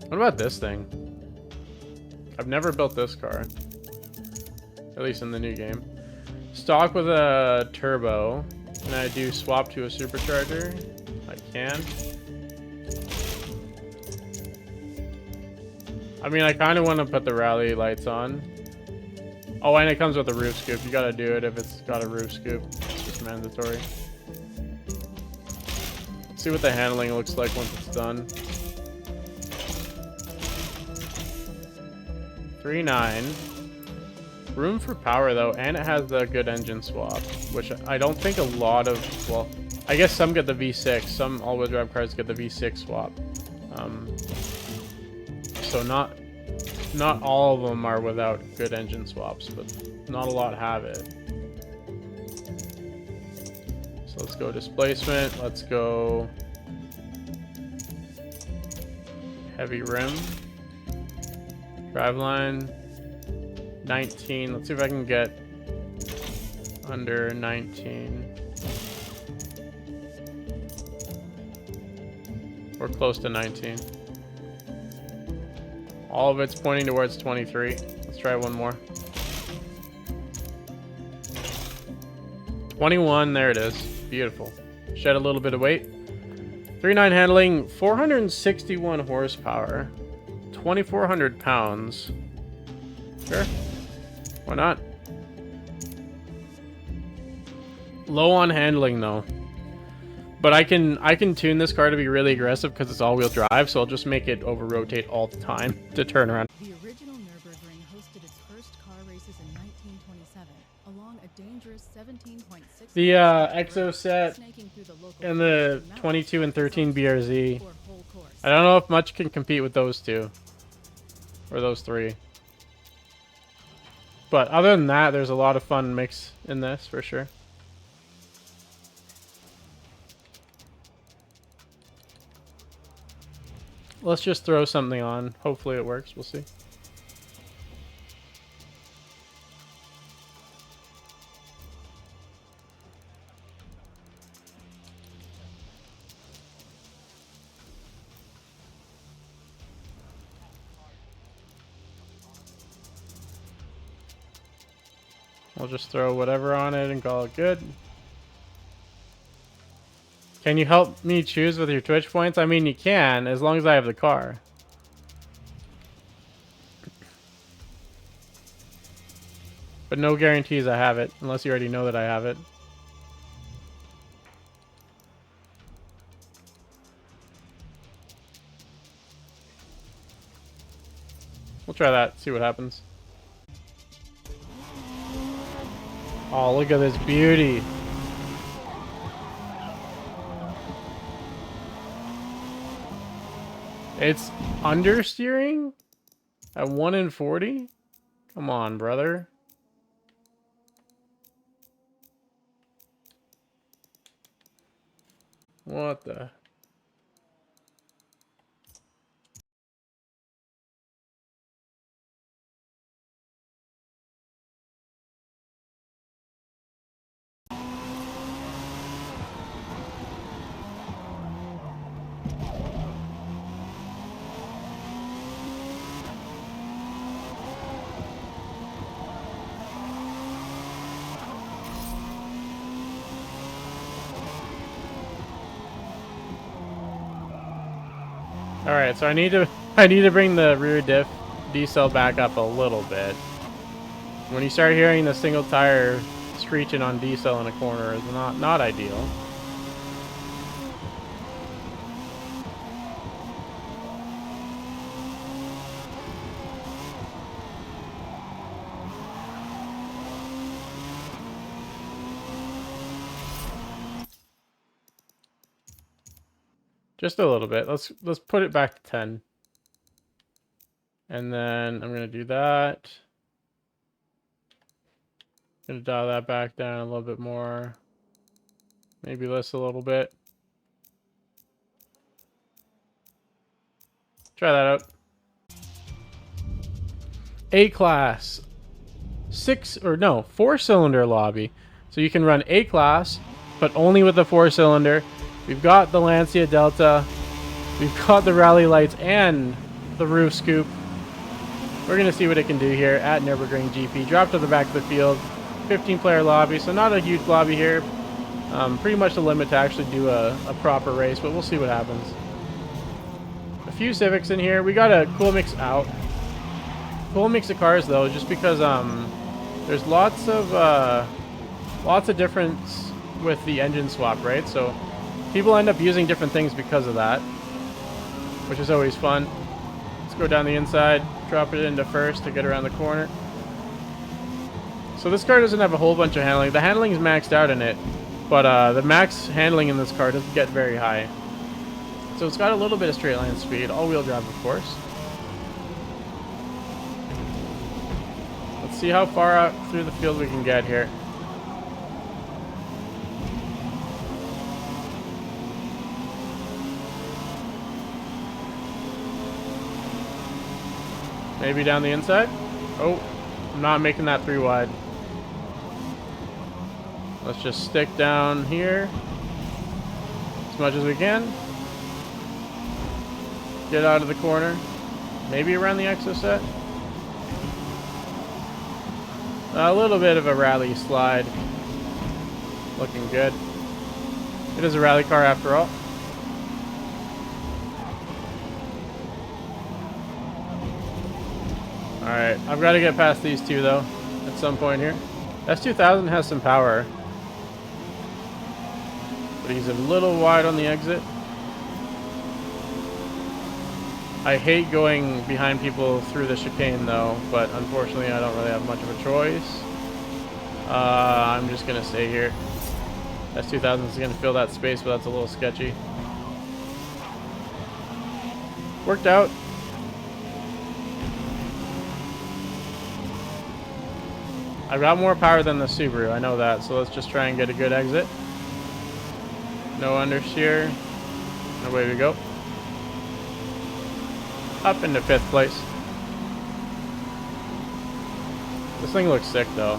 What about this thing? I've never built this car. At least in the new game. Stock with a turbo. Can I do swap to a supercharger? I can. I mean, I kind of want to put the rally lights on. Oh, and it comes with a roof scoop. You gotta do it if it's got a roof scoop. It's just mandatory. Let's see what the handling looks like once it's done. 3.9. Room for power though, and it has the good engine swap, which I don't think a lot of, well, I guess some get the V6, some all-wheel drive cars get the V6 swap. So not all of them are without good engine swaps, but not a lot have it. So let's go displacement, let's go heavy rim, driveline. 19. Let's see if I can get under 19. We're close to 19. All of it's pointing towards 23. Let's try one more. 21. There it is. Beautiful. Shed a little bit of weight. 3.9 handling. 461 horsepower. 2,400 pounds. Sure. Why not? Low on handling though. But I can tune this car to be really aggressive because it's all-wheel drive, so I'll just make it over-rotate all the time to turn around. The original Nürburgring hosted its first car races in 1927 along a dangerous 17.6. The Exo set and the 22 and 13 BRZ. I don't know if much can compete with those two. Or those three. But other than that, there's a lot of fun mix in this, for sure. Let's just throw something on. Hopefully it works. We'll see. I'll just throw whatever on it and call it good. Can you help me choose with your Twitch points? I mean, you can, as long as I have the car. But no guarantees I have it, unless you already know that I have it. We'll try that, see what happens. Oh, look at this beauty. It's understeering at 1 in 40? Come on, brother. What the? Alright, so I need to bring the rear diff decel back up a little bit. When you start hearing the single tire screeching on decel in a corner, is not ideal. Just a little bit. Let's put it back to 10. And then I'm gonna do that. Gonna dial that back down a little bit more. Maybe this a little bit. Try that out. A-Class. 4-cylinder lobby. So you can run A-Class, but only with the 4-cylinder. We've got the Lancia Delta. We've got the rally lights and the roof scoop. We're going to see what it can do here at Nürburgring GP. Drop to the back of the field. 15-player lobby, so not a huge lobby here. Pretty much the limit to actually do a proper race, but we'll see what happens. A few Civics in here. We got a cool mix out. Cool mix of cars, though, just because there's lots of difference with the engine swap, right? So people end up using different things because of that, which is always fun. Let's go down the inside, drop it into first to get around the corner. So this car doesn't have a whole bunch of handling. The handling is maxed out in it, but the max handling in this car doesn't get very high. So it's got a little bit of straight line speed, all-wheel drive, of course. Let's see how far out through the field we can get here. Maybe down the inside. Oh, I'm not making that 3 wide. Let's just stick down here as much as we can. Get out of the corner. Maybe around the exoset. A little bit of a rally slide. Looking good. It is a rally car after all. Alright, I've got to get past these two though at some point here. S2000 has some power, but he's a little wide on the exit. I hate going behind people through the chicane though, but unfortunately I don't really have much of a choice. I'm just going to stay here. S2000 is going to fill that space, but that's a little sketchy. Worked out. I've got more power than the Subaru, I know that, so let's just try and get a good exit. No understeer. And away we go. Up into 5th place. This thing looks sick though.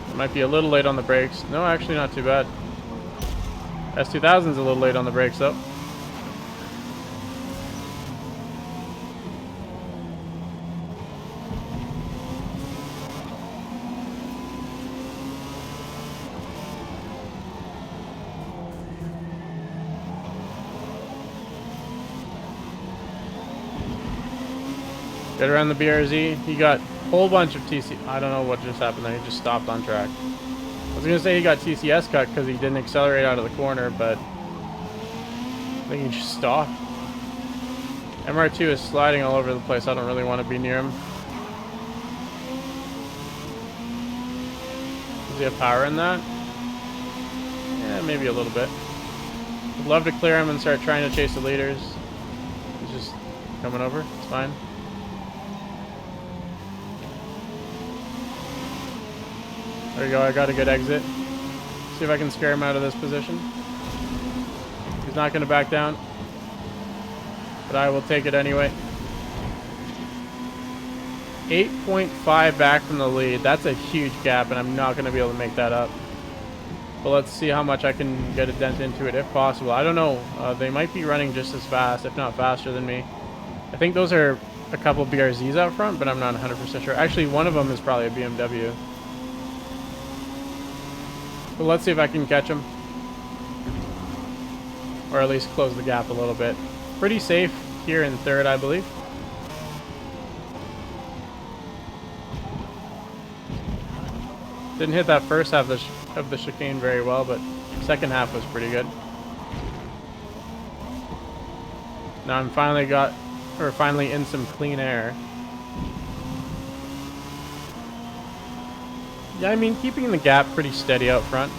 It might be a little late on the brakes. No, actually not too bad. S2000's a little late on the brakes though. Get around the BRZ. He got a whole bunch of TC. I don't know what just happened there. He just stopped on track. I was going to say he got TCS cut because he didn't accelerate out of the corner, but I think he just stopped. MR2 is sliding all over the place. I don't really want to be near him. Does he have power in that? Yeah, maybe a little bit. I'd love to clear him and start trying to chase the leaders. He's just coming over. It's fine. There we go, I got a good exit. See if I can scare him out of this position. He's not going to back down, but I will take it anyway. 8.5 back from the lead. That's a huge gap, and I'm not going to be able to make that up. But let's see how much I can get a dent into it, if possible. I don't know. They might be running just as fast, if not faster than me. I think those are a couple BRZs out front, but I'm not 100% sure. Actually, one of them is probably a BMW. But let's see if I can catch him. Or at least close the gap a little bit. Pretty safe here in 3rd, I believe. Didn't hit that first half of the chicane very well, but second half was pretty good. Now I'm finally in some clean air. Yeah, I mean, keeping the gap pretty steady out front.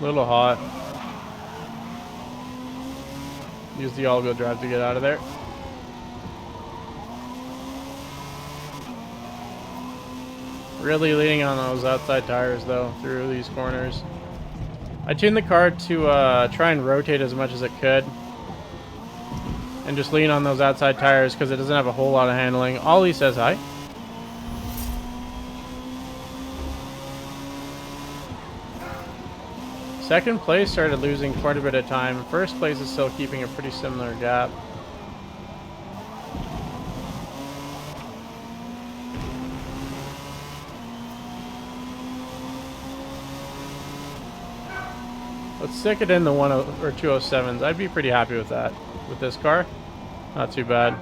A little hot. Use the all-wheel drive to get out of there. Really leaning on those outside tires, though, through these corners. I tuned the car to try and rotate as much as it could. And just lean on those outside tires because it doesn't have a whole lot of handling. Ollie says hi. Second place started losing quite a bit of time. First place is still keeping a pretty similar gap. Let's stick it in the 10 or 207s. I'd be pretty happy with that. With this car, not too bad.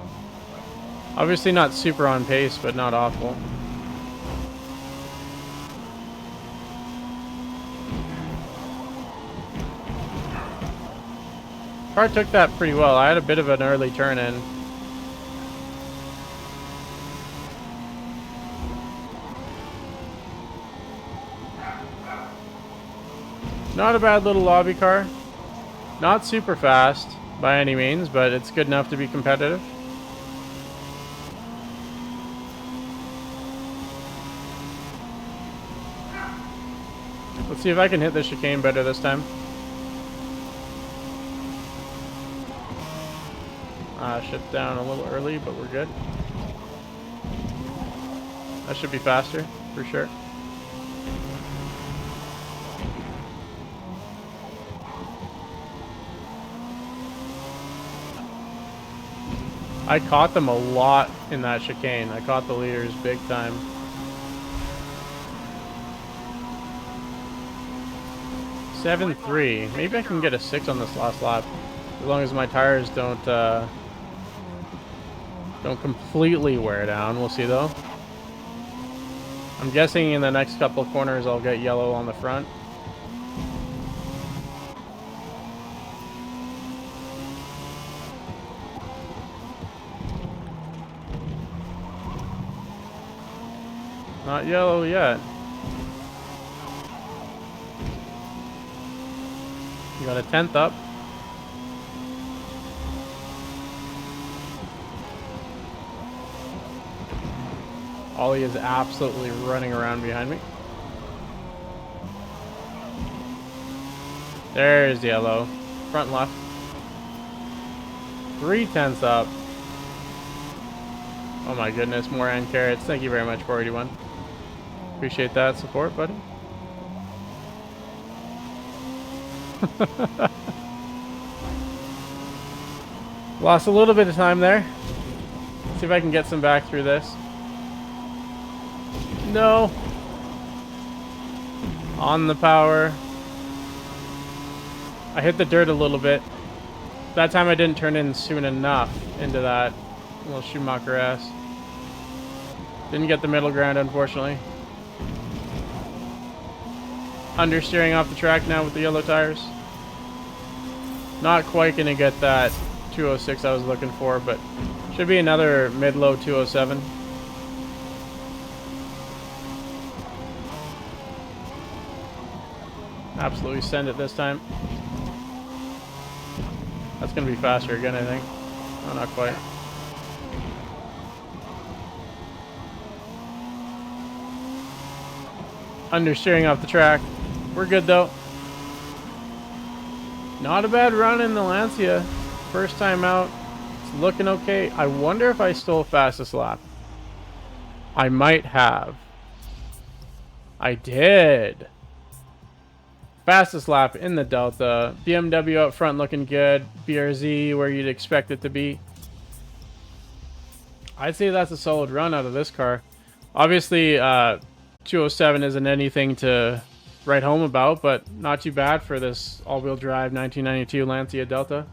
Obviously not super on pace, but not awful. Car took that pretty well. I had a bit of an early turn in. Not a bad little lobby car. Not super fast by any means, but it's good enough to be competitive. Let's see if I can hit the chicane better this time. Shut down a little early, but we're good. That should be faster, for sure. I caught them a lot in that chicane. I caught the leaders big time. Seven 3. Maybe I can get a 6 on this last lap, as long as my tires don't completely wear down. We'll see though. I'm guessing in the next couple of corners I'll get yellow on the front. Not yellow yet. You got a 10th up. Ollie is absolutely running around behind me. There's yellow. Front left. 3/10 up. Oh my goodness, more end carrots. Thank you very much, 481. Appreciate that support, buddy. Lost a little bit of time there. See if I can get some back through this. No. On the power. I hit the dirt a little bit. That time I didn't turn in soon enough into that little Schumacher ass. Didn't get the middle ground, unfortunately. Understeering off the track now with the yellow tires. Not quite gonna get that 206 I was looking for, but should be another mid-low 207. Absolutely send it this time. That's gonna be faster again, I think. Oh, not quite. Understeering off the track. We're good though. Not a bad run in the Lancia. First time out. It's looking okay. I wonder if I stole fastest lap. I might have. I did. Fastest lap in the Delta. BMW up front looking good. BRZ where you'd expect it to be. I'd say that's a solid run out of this car. Obviously, 207 isn't anything to write home about, but not too bad for this all-wheel drive 1992 Lancia Delta.